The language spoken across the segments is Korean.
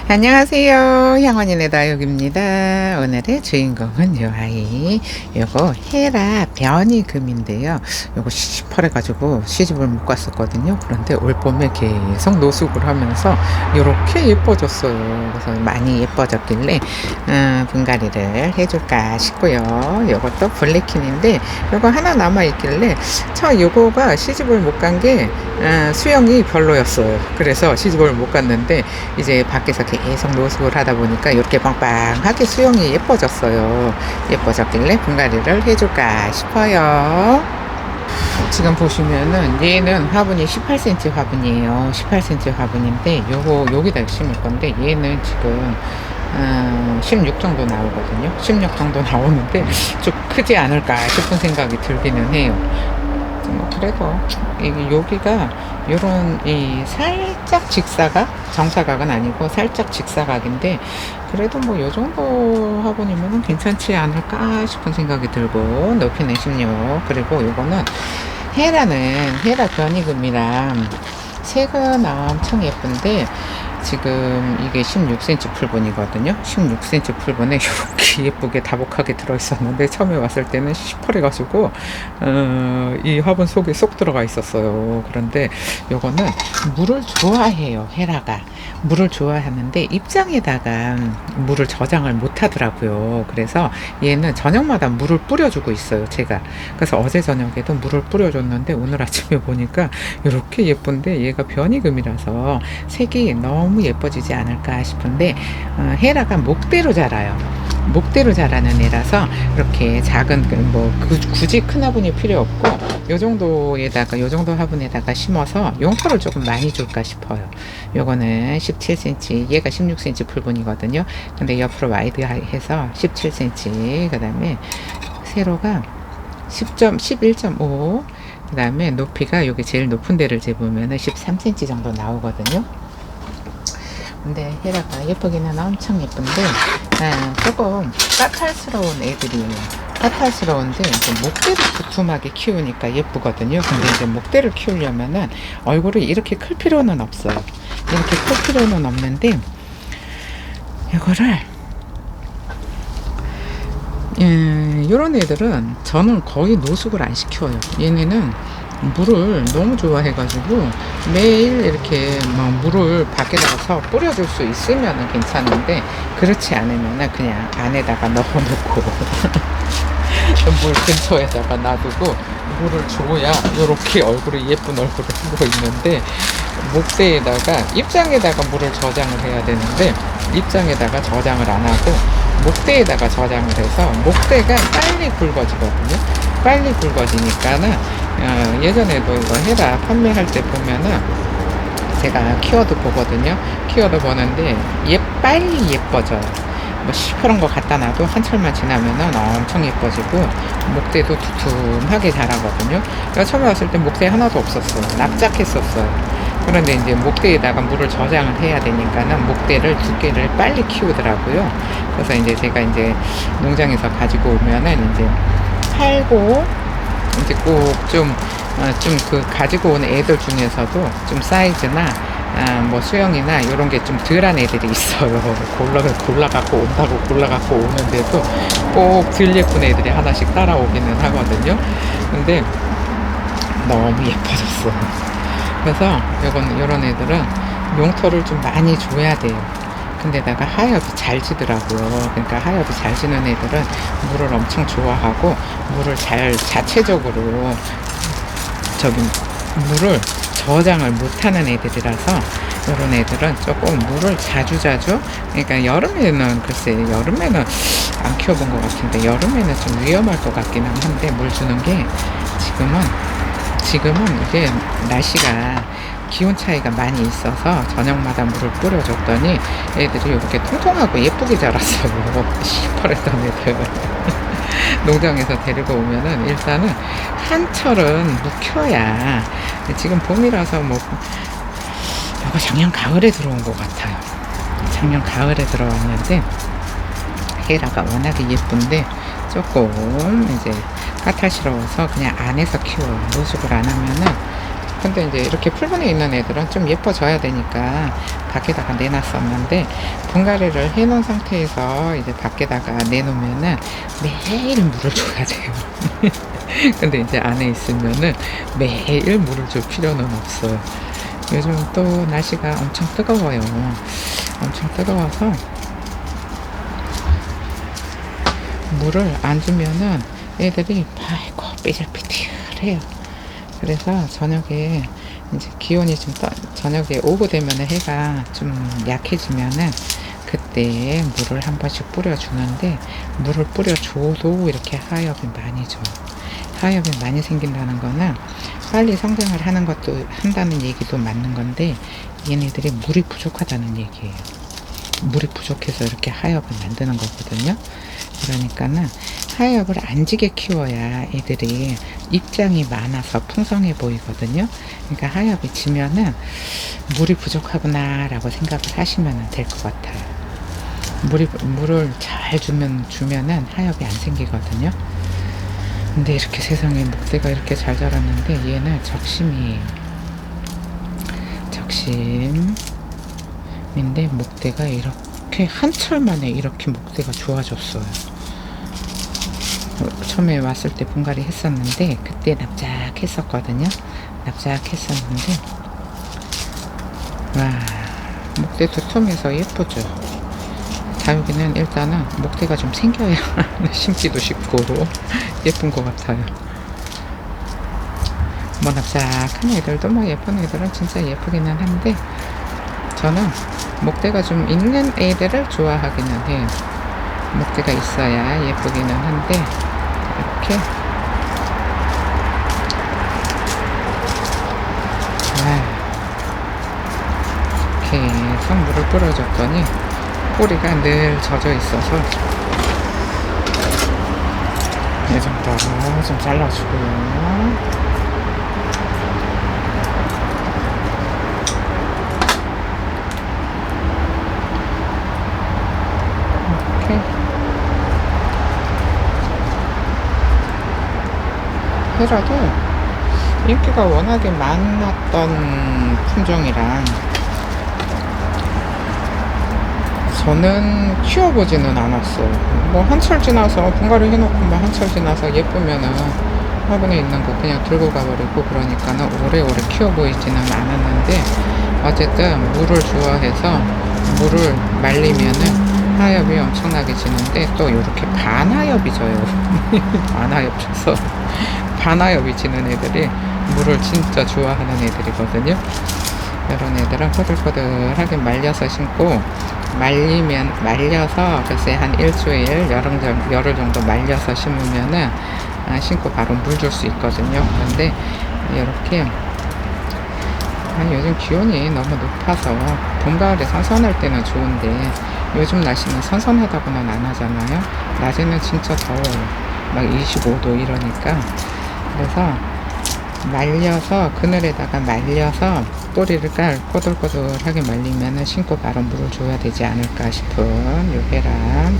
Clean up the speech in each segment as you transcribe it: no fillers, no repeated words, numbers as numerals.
안녕하세요. 향원이네 다육입니다. 오늘의 주인공은 요 아이. 요거 헤라 변이금인데요. 요거 시퍼래 가지고 시집을 못 갔었거든요. 그런데 올 봄에 계속 노숙을 하면서 요렇게 예뻐졌어요. 그래서 많이 예뻐졌길래 분갈이를 해줄까 싶고요. 요것도 블랙킨인데 요거 하나 남아 있길래 요거가 시집을 못 간 게 수영이 별로였어요. 그래서 시집을 못 갔는데 이제 밖에서 계속 노숙을 하다 보니까 이렇게 빵빵하게 수영이 예뻐졌어요. 예뻐졌길래 분갈이를 해줄까 싶어요. 지금 보시면은 얘는 화분이 18cm 화분이에요. 18cm 화분인데 요거 여기다 심을 건데 얘는 지금 16 정도 나오거든요. 16 정도 나오는데 좀 크지 않을까 싶은 생각이 들기는 해요. 그래도 이게 여기가 요런 이 살짝 직사각, 정사각은 아니고 살짝 직사각인데 그래도 뭐 요 정도 화분이면은 괜찮지 않을까 싶은 생각이 들고 높이는 16. 그리고 요거는 헤라 변이금이랑 색은 엄청 예쁜데 지금 이게 16cm 풀분이거든요. 16cm 풀분에 이렇게 예쁘게 다복하게 들어있었는데 처음에 왔을 때는 시퍼래가지고 이 화분 속에 쏙 들어가 있었어요. 그런데 요거는 물을 좋아해요. 헤라가 물을 좋아하는데 입장에다가 물을 저장을 못 하더라고요. 그래서 얘는 저녁마다 물을 뿌려주고 있어요. 제가 그래서 어제 저녁에도 물을 뿌려줬는데 오늘 아침에 보니까 이렇게 예쁜데 얘가 변이금이라서 색이 너무 예뻐지지 않을까 싶은데 헤라가 목대로 자라요. 목대로 자라는 애라서 이렇게 작은 굳이 큰 화분이 필요 없고 요 정도 화분에다가 심어서 용토를 조금 많이 줄까 싶어요. 요거는 17cm, 얘가 16cm 풀분이거든요. 근데 옆으로 와이드해서 17cm, 그 다음에 세로가 11.5, 그 다음에 높이가 여기 제일 높은 데를 재보면은 13cm 정도 나오거든요. 근데 헤라가 예쁘기는 엄청 예쁜데 조금 까탈스러운 애들이에요. 까탈스러운데 목대를 두툼하게 키우니까 예쁘거든요. 근데 이제 목대를 키우려면은 얼굴이 이렇게 클 필요는 없어요. 이렇게 클 필요는 없는데 이거를 이런 애들은 저는 거의 노숙을 안 시켜요. 얘네는 물을 너무 좋아해가지고 매일 이렇게 막 물을 밖에다가서 뿌려줄 수 있으면 괜찮은데 그렇지 않으면 그냥 안에다가 넣어놓고 물 근처에다가 놔두고 물을 줘야 이렇게 예쁜 얼굴을 하고 있는데 목대에다가 입장에다가 물을 저장을 해야 되는데 입장에다가 저장을 안 하고 목대에다가 저장을 해서 목대가 빨리 굵어지거든요. 빨리 굵어지니까는 예전에도 이거 헤라 판매할 때 보면은 제가 키워드 보거든요. 키워드 보는데 빨리 예뻐져요. 뭐 시퍼런 거 갖다 놔도 한철만 지나면은 엄청 예뻐지고 목대도 두툼하게 자라거든요. 제가 처음에 왔을 때 목대 하나도 없었어요. 납작했었어요. 그런데 이제 목대에다가 물을 저장을 해야 되니까는 목대를 두께를 빨리 키우더라고요. 그래서 이제 제가 이제 농장에서 가지고 오면은 이제 팔고 이제 꼭 좀 그 가지고 온 애들 중에서도 좀 사이즈나 뭐 수영이나 이런 게 좀 덜한 애들이 있어요. 골라갖고 온다고 골라갖고 오는데도 꼭 덜 예쁜 애들이 하나씩 따라오기는 하거든요. 근데 너무 예뻐졌어요. 그래서 이런 애들은 용토를 좀 많이 줘야 돼요. 근데다가 하여도 잘 지더라고요. 그러니까 하여도 잘 지는 애들은 물을 엄청 좋아하고 물을 자체적으로 물을 저장을 못하는 애들이라서 이런 애들은 조금 물을 자주 그러니까 여름에는 안 키워본 것 같은데 여름에는 좀 위험할 것 같기는 한데 물 주는 게 지금은 이게 날씨가 기온 차이가 많이 있어서 저녁마다 물을 뿌려줬더니 애들이 이렇게 통통하고 예쁘게 자랐어요. 시퍼랬던 애들. 농장에서 데리고 오면은 일단은 한철은 묵혀야 지금 봄이라서 이거 작년 가을에 들어온 것 같아요. 작년 가을에 들어왔는데 헤라가 워낙에 예쁜데 조금 이제 까탈스러워서 그냥 안에서 키워요. 노숙을 안 하면은 근데 이제 이렇게 풀분에 있는 애들은 좀 예뻐져야 되니까 밖에다가 내놨었는데, 분갈이를 해놓은 상태에서 이제 밖에다가 내놓으면은 매일 물을 줘야 돼요. 근데 이제 안에 있으면은 매일 물을 줄 필요는 없어요. 요즘 또 날씨가 엄청 뜨거워요. 엄청 뜨거워서 물을 안 주면은 애들이 아이고 삐질삐질해요. 그래서 저녁에 이제 기온이 좀 저녁에 오후 되면은 해가 좀 약해지면은 그때 물을 한 번씩 뿌려주는데, 물을 뿌려줘도 이렇게 하엽이 많이 져요. 하엽이 많이 생긴다는 거는 빨리 성장을 하는 것도 한다는 얘기도 맞는 건데, 얘네들이 물이 부족하다는 얘기예요. 물이 부족해서 이렇게 하엽을 만드는 거거든요. 그러니까는 하엽을 안 지게 키워야 애들이 입장이 많아서 풍성해 보이거든요. 그러니까 하엽이 지면은 물이 부족하구나 라고 생각을 하시면 될 것 같아요. 물을 잘 주면은 하엽이 안 생기거든요. 근데 이렇게 세상에 목대가 이렇게 잘 자랐는데 얘는 적심이에요. 적심인데 목대가 이렇게 한철 만에 이렇게 목대가 좋아졌어요. 처음에 왔을 때 분갈이 했었는데 그때 납작했었거든요. 납작했었는데 와, 목대 두툼해서 예쁘죠. 다육이는 일단은 목대가 좀 생겨야 심기도 쉽고 예쁜 것 같아요. 뭐 납작한 애들도 뭐 예쁜 애들은 진짜 예쁘기는 한데, 저는 목대가 좀 있는 애들을 좋아하기는 해요. 목대가 있어야 예쁘기는 한데, 이렇게 계속 물을 뿌려줬더니 뿌리가 늘 젖어 있어서 이 정도로 좀 잘라주고요. 이렇게 헤라도 인기가 워낙에 많았던 품종이라 저는 키워보지는 않았어요. 뭐 한철 지나서 분갈이 해놓고 뭐 한철 지나서 예쁘면은 화분에 있는 거 그냥 들고 가버리고, 그러니까는 오래오래 키워보이지는 않았는데, 어쨌든 물을 좋아해서 물을 말리면은 하엽이 엄청나게 지는데, 또 이렇게 반하엽이 져요. 반하엽 져서 반하엽이 지는 애들이 물을 진짜 좋아하는 애들이거든요. 이런 애들은 꼬들꼬들하게 말려서 심고, 말려서 글쎄 한 일주일 열흘 정도 말려서 심으면은 심고 바로 물 줄 수 있거든요. 그런데 이렇게 요즘 기온이 너무 높아서 봄 가을에 선선할 때는 좋은데, 요즘 날씨는 선선하다고는 안 하잖아요. 낮에는 진짜 더워요. 막 25도 이러니까. 그래서 말려서 그늘에다가 말려서 뿌리를 꼬들꼬들하게 말리면은 심고 바로 물을 줘야 되지 않을까 싶은 요 계란.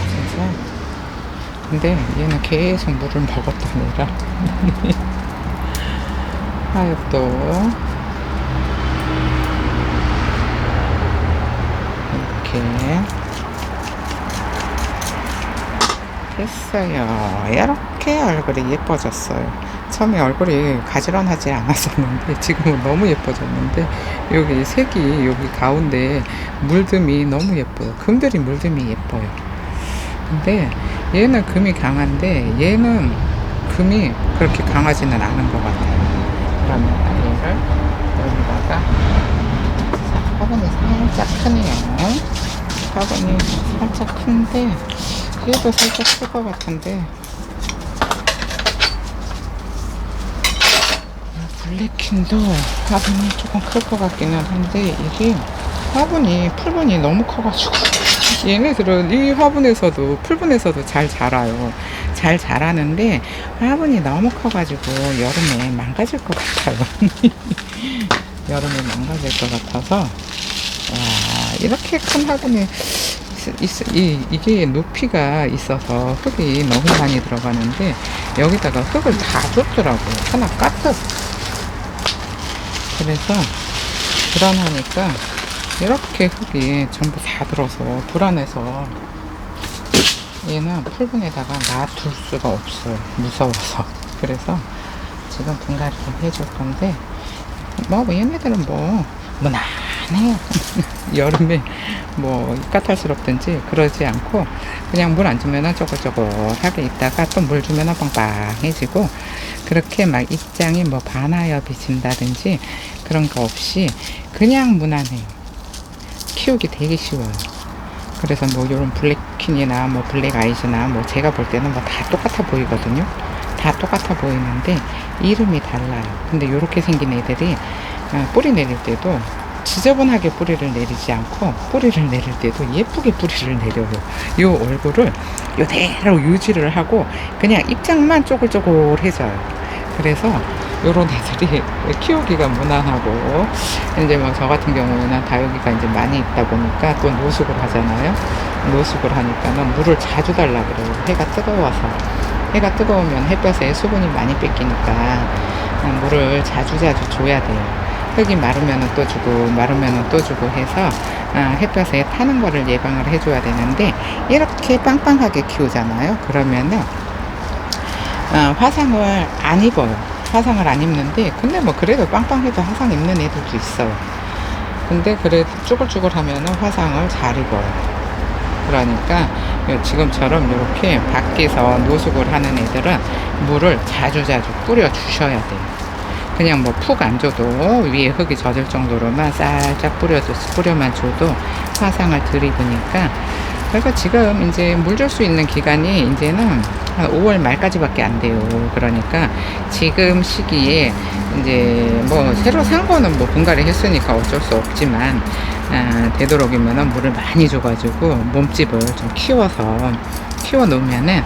진짜. 근데 얘는 계속 물을 먹었던 애라. 하엽도 이렇게 됐어요. 이렇게 얼굴이 예뻐졌어요. 처음에 얼굴이 가지런하지 않았었는데 지금은 너무 예뻐졌는데, 여기 색이 여기 가운데 물듬이 너무 예뻐요. 금들이 물듬이 예뻐요. 근데 얘는 금이 강한데 얘는 금이 그렇게 강하지는 않은 것 같아요. 그러면 얘를 여기다가, 화분이 살짝 크네요. 화분이 살짝 큰데 얘도 살짝 클 것 같은데, 블랙킨도 화분이 조금 클 것 같기는 한데, 이게 풀분이 너무 커가지고 얘네들은 이 화분에서도 풀분에서도 잘 자라요. 잘 자라는데 화분이 너무 커가지고 여름에 망가질 것 같아요. 여름에 망가질 것 같아서, 와, 이렇게 큰 화분에 이게 높이가 있어서 흙이 너무 많이 들어가는데, 여기다가 흙을 다 줬더라고요. 하나 까뜩. 그래서 불안하니까 이렇게 흙이 전부 다 들어서 불안해서 얘는 풀분에다가 놔둘 수가 없어요. 무서워서. 그래서 지금 분갈이를 해줄 건데, 뭐 얘네들은 뭐 무난해요. 여름에 뭐 까탈스럽든지 그러지 않고 그냥 물 안 주면은 쪼글쪼글하게 있다가 또 물 주면은 빵빵해지고, 그렇게 막 입장이 뭐 반하엽이 진다든지 그런 거 없이 그냥 무난해요. 키우기 되게 쉬워요. 그래서 뭐 요런 블랙퀸이나 뭐 블랙 아이즈나 뭐 제가 볼 때는 뭐 다 똑같아 보이거든요. 다 똑같아 보이는데 이름이 달라요. 근데 요렇게 생긴 애들이 뿌리 내릴 때도 지저분하게 뿌리를 내리지 않고, 뿌리를 내릴 때도 예쁘게 뿌리를 내려요. 요 얼굴을 요대로 유지를 하고 그냥 입장만 쪼글쪼글해져요. 그래서 요런 애들이 키우기가 무난하고, 이제 막 저 같은 경우에는 다육이가 이제 많이 있다 보니까 또 노숙을 하잖아요. 노숙을 하니까는 물을 자주 달라 그래요. 해가 뜨거워서. 해가 뜨거우면 햇볕에 수분이 많이 뺏기니까 물을 자주자주 줘야 돼요. 흙이 마르면은 또 주고 마르면은 또 주고 해서 햇볕에 타는 거를 예방을 해줘야 되는데, 이렇게 빵빵하게 키우잖아요. 그러면은 화상을 안 입어요. 화상을 안 입는데, 근데 뭐 그래도 빵빵해도 화상 입는 애들도 있어요. 근데 그래도 쭈글쭈글 하면은 화상을 잘 입어요. 그러니까 지금처럼 이렇게 밖에서 노숙을 하는 애들은 물을 자주자주 뿌려 주셔야 돼요. 그냥 뭐 푹 안 줘도 위에 흙이 젖을 정도로만 살짝 뿌려만 줘도 화상을 덜 입으니까. 그래서 지금 이제 물 줄 수 있는 기간이 이제는 한 5월 말까지밖에 안 돼요. 그러니까 지금 시기에 이제 뭐 새로 산 거는 뭐 분갈이 했으니까 어쩔 수 없지만, 되도록이면은 물을 많이 줘가지고 몸집을 좀 키워 놓으면은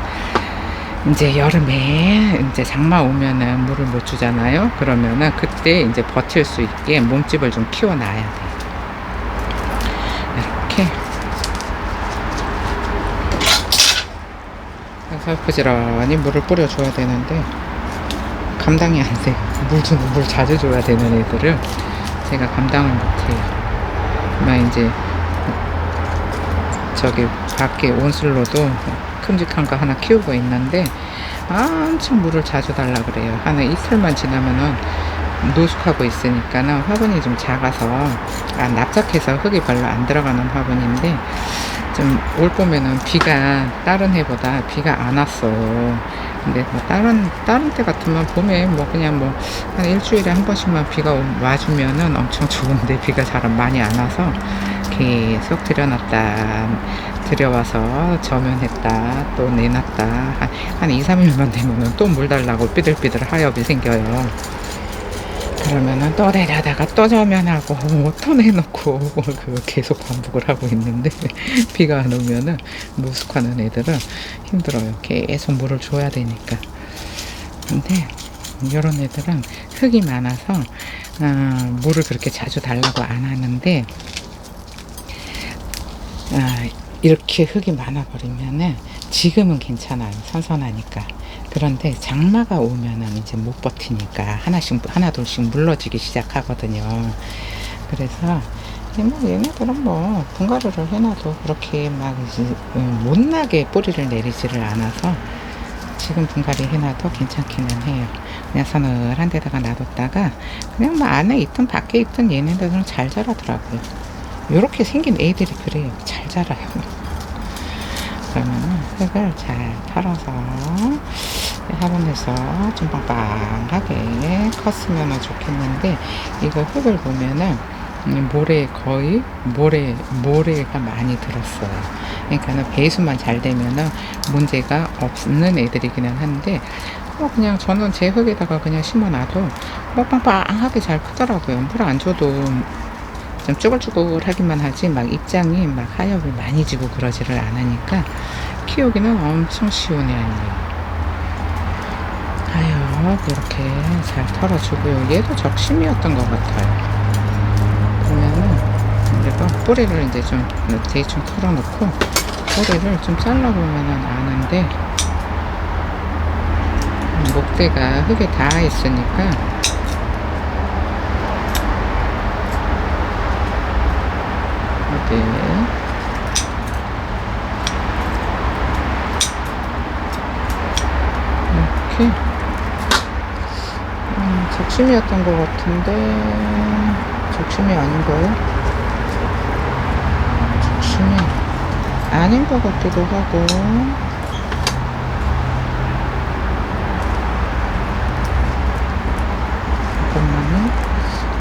이제 여름에 이제 장마 오면은 물을 못 주잖아요. 그러면은 그때 이제 버틸 수 있게 몸집을 좀 키워 놔야 돼요. 이렇게 살포지런히 물을 뿌려 줘야 되는데 감당이 안 돼요. 물 자주 줘야 되는 애들을 제가 감당을 못 해요. 막 이제 저기 밖에 온슬로도 큼직한 거 하나 키우고 있는데 엄청 물을 자주 달라 그래요. 한 이틀만 지나면은 노숙하고 있으니까는 화분이 좀 작아서, 납작해서 흙이 별로 안 들어가는 화분인데, 좀 올 봄에는 비가 다른 해보다 비가 안 왔어. 근데 뭐 다른 때 같으면 봄에 뭐 그냥 뭐 한 일주일에 한 번씩만 비가 와주면은 엄청 좋은데, 비가 잘 많이 안 와서 계속 들여와서 저면했다 또 내놨다 한 2, 3일만 되면은 또 물 달라고 삐들삐들 하엽이 생겨요. 그러면은 또 내려다가 또 저면하고 또 내놓고 그 계속 반복을 하고 있는데, 비가 안 오면은 노숙하는 애들은 힘들어요. 계속 물을 줘야 되니까. 근데 이런 애들은 흙이 많아서 물을 그렇게 자주 달라고 안 하는데, 이렇게 흙이 많아 버리면은 지금은 괜찮아요. 선선하니까. 그런데 장마가 오면은 이제 못 버티니까 하나 둘씩 물러지기 시작하거든요. 그래서 뭐 얘네들은 뭐 분갈이를 해놔도 그렇게 막 이제 못나게 뿌리를 내리지를 않아서 지금 분갈이 해놔도 괜찮기는 해요. 그냥 서늘한 데다가 놔뒀다가 그냥 뭐 안에 있든 밖에 있든 얘네들은 잘 자라더라고요. 요렇게 생긴 애들이 그래요. 잘 자라요. 그러면은 흙을 잘 털어서 화분에서 좀 빵빵하게 컸으면 좋겠는데, 이거 흙을 보면은 모래가 많이 들었어요. 그러니까는 배수만 잘 되면은 문제가 없는 애들이기는 한데, 뭐 그냥 저는 제 흙에다가 그냥 심어놔도 뭐 빵빵하게 잘 크더라고요. 물 안 줘도 좀 쭈글쭈글하기만 하지 막 입장이 막 하엽을 많이 지고 그러지를 않으니까 키우기는 엄청 쉬운 애 아니에요. 하엽 이렇게 잘 털어주고요. 얘도 적심이었던 것 같아요. 그러면은 그래도 뿌리를 이제 좀 대충 털어놓고 뿌리를 좀 잘라보면은 아는데, 목대가 흙에 닿아 있으니까 어디 이렇게 적심이었던 것 같은데 적심이 아닌가요? 적심이 아닌 것 같기도 하고 잠깐만요.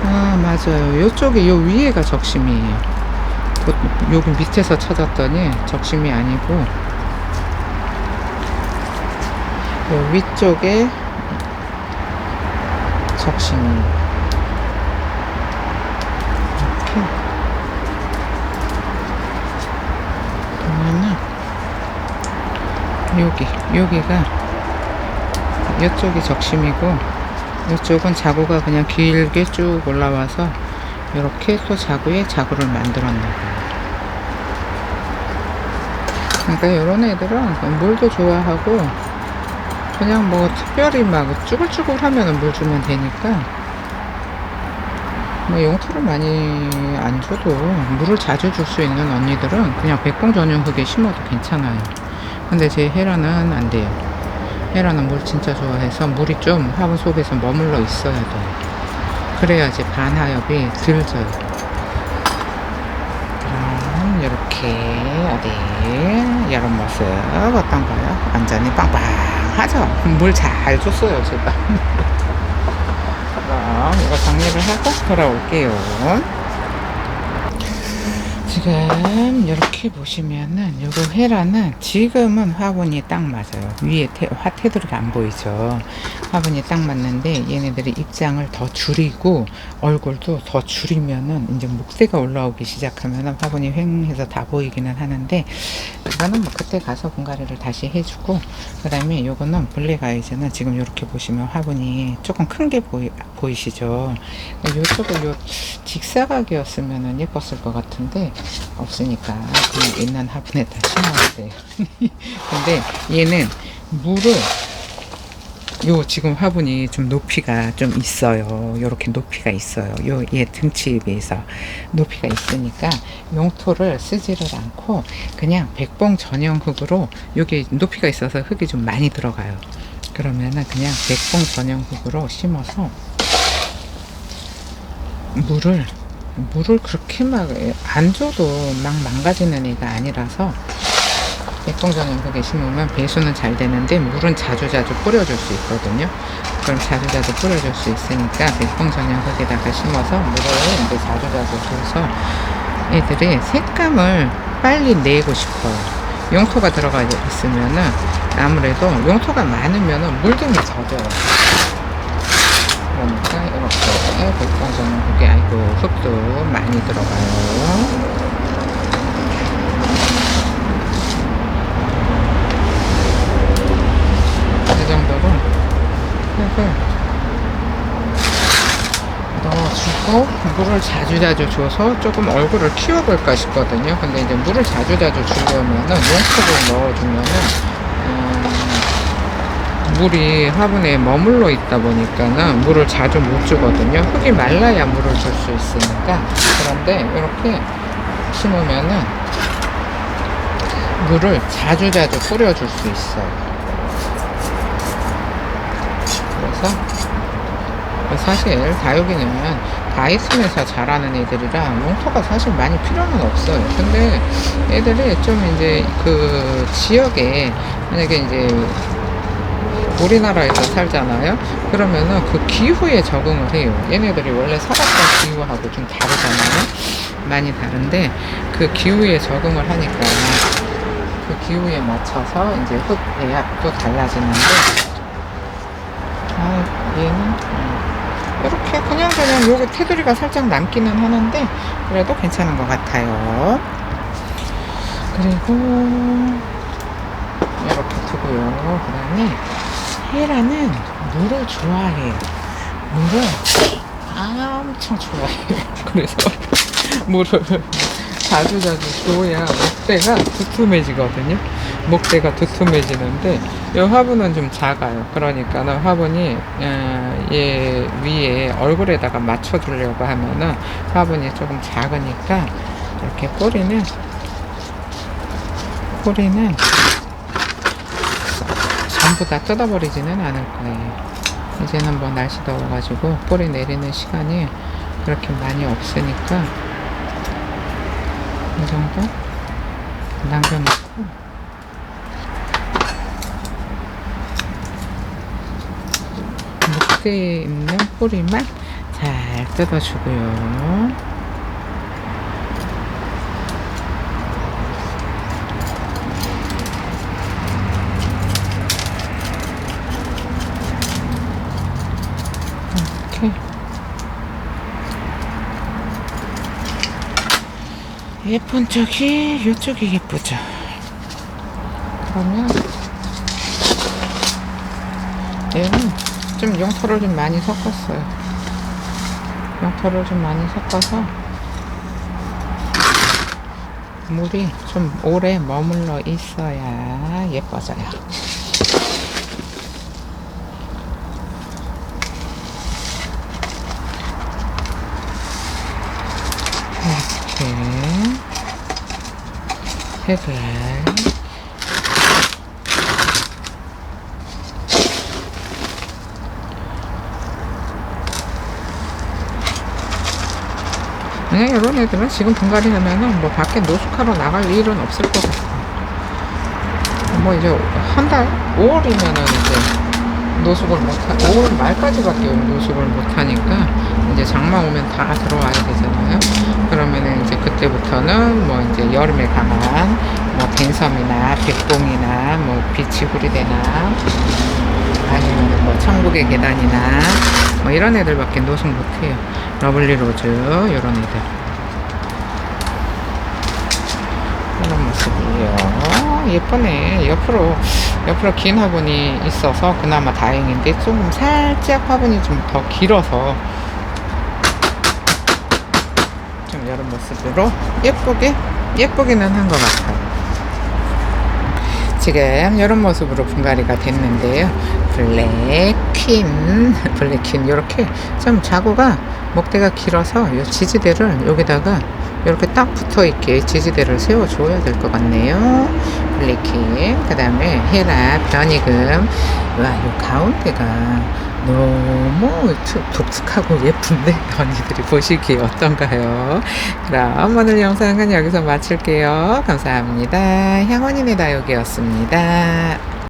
아 맞아요. 요쪽에 요 위에가 적심이에요. 여기 밑에서 찾았더니 적심이 아니고 요 위쪽에 적심이 이렇게 보면은 여기가 이쪽이 적심이고 이쪽은 자구가 그냥 길게 쭉 올라와서 이렇게 또 자구에 자구를 만들었나 봐요. 그러니까 이런 애들은 물도 좋아하고 그냥 뭐 특별히 막 쭈글쭈글 하면은 물 주면 되니까 뭐 용토를 많이 안 줘도 물을 자주 줄 수 있는 언니들은 그냥 백봉 전용 흙에 심어도 괜찮아요. 근데 제 헤라는 안 돼요. 헤라는 물 진짜 좋아해서 물이 좀 화분 속에서 머물러 있어야 돼요. 그래야지 반하엽이 덜 져요. 그럼 이렇게 어디 이런 모습 어떤가요? 완전히 빵빵하죠? 물 잘 줬어요 제가. 그럼 이거 정리를 하고 돌아올게요. 지금 이렇게 보시면은 요거 헤라는 지금은 화분이 딱 맞아요. 위에 테두리가 안 보이죠. 화분이 딱 맞는데 얘네들이 입장을 더 줄이고 얼굴도 더 줄이면은 이제 목대가 올라오기 시작하면은 화분이 휑해서 다 보이기는 하는데 그거는 뭐 그때 가서 분갈이를 다시 해주고 그 다음에 요거는 블랙 아이즈는 지금 이렇게 보시면 화분이 조금 큰 게 보이시죠. 요쪽은 요 직사각이었으면은 예뻤을 것 같은데 없으니까 그냥 있는 화분에다 심어주세요. 근데 얘는 물을 지금 화분이 좀 높이가 좀 있어요. 요렇게 높이가 있어요. 얘 등치에 비해서 높이가 있으니까 용토를 쓰지를 않고 그냥 백봉 전용 흙으로 여기 높이가 있어서 흙이 좀 많이 들어가요. 그러면은 그냥 백봉 전용 흙으로 심어서 물을 그렇게 막 안 줘도 막 망가지는 애가 아니라서 백봉 전용 흙에 심으면 배수는 잘 되는데 물은 자주자주 뿌려줄 수 있거든요. 그럼 자주자주 뿌려줄 수 있으니까 백봉 전용 흙에다가 심어서 물을 이제 자주자주 줘서 애들이 색감을 빨리 내고 싶어요. 용토가 들어가 있으면은 아무래도 용토가 많으면은 물등이 젖어요. 그러니까 이렇게 백봉 전용 흙에 아이고 흙도 많이 들어가요. 이 정도로 흙을 넣어주고 물을 자주자주 줘서 조금 얼굴을 키워볼까 싶거든요. 근데 이제 물을 자주자주 주려면은 용토를 넣어주면은 물이 화분에 머물러 있다 보니까는 물을 자주 못 주거든요. 흙이 말라야 물을 줄 수 있으니까. 그런데 이렇게 심으면은 물을 자주자주 뿌려줄 수 있어요. 그래서 사실 다육이는 다이슨에서 자라는 애들이라 용토가 사실 많이 필요는 없어요. 근데 애들이 좀 이제 그 지역에 만약에 이제 우리나라에서 살잖아요. 그러면은 그 기후에 적응을 해요. 얘네들이 원래 살았던 기후하고 좀 다르잖아요. 많이 다른데 그 기후에 적응을 하니까 그 기후에 맞춰서 이제 흙 배합도 달라지는데 얘는 이렇게 그냥 요거 테두리가 살짝 남기는 하는데 그래도 괜찮은 것 같아요. 그리고 이렇게 두고요. 그 다음에 헤라는 물을 좋아해요. 물을 엄청 좋아해요. 그래서 물을 자주자주 줘야 목대가 두툼해지거든요. 목대가 두툼해지는데 요 화분은 좀 작아요. 그러니까는 화분이 얘 위에 얼굴에다가 맞춰주려고 하면은 화분이 조금 작으니까 이렇게 뿌리는 전부 다 뜯어버리지는 않을 거예요. 이제는 뭐 날씨 더워가지고 뿌리 내리는 시간이 그렇게 많이 없으니까 이 정도 남겨놓고 밑에 있는 뿌리만 잘 뜯어주고요. 이렇게 예쁜 쪽이 이쪽이 예쁘죠. 그러면 얘는 좀 용토를 좀 많이 섞었어요. 용토를 좀 많이 섞어서 물이 좀 오래 머물러 있어야 예뻐져요. 이렇게 흙을 이런 애들은 지금 분갈이 하면은 뭐 밖에 노숙하러 나갈 일은 없을 것 같아요. 뭐 이제 한 달, 5월이면은 이제 노숙을 못하, 5월 말까지밖에 노숙을 못하니까 이제 장마 오면 다 들어와야 되잖아요. 그러면은 이제 그때부터는 뭐 이제 여름에 강한 뭐 벤섬이나 백봉이나 뭐 비치후리대나 아니면 뭐 천국의 계단이나 뭐 이런 애들밖에 노숙 못해요. 러블리 로즈 요런 애들 이런 모습이에요. 예쁘네. 옆으로 긴 화분이 있어서 그나마 다행인데 조금 살짝 화분이 좀 더 길어서 좀 이런 모습으로 예쁘기는 한 것 같아요. 지금 이런 모습으로 분갈이가 됐는데요. 블랙퀸 이렇게 좀 자구가 목대가 길어서 이 지지대를 여기다가 이렇게 딱 붙어있게 지지대를 세워줘야 될 것 같네요. 블랙퀸, 그 다음에 헤라, 변이금. 와, 이 가운데가 너무 독특하고 예쁜데 언니들이 보시기에 어떤가요? 그럼 오늘 영상은 여기서 마칠게요. 감사합니다. 향원이네 다육이었습니다.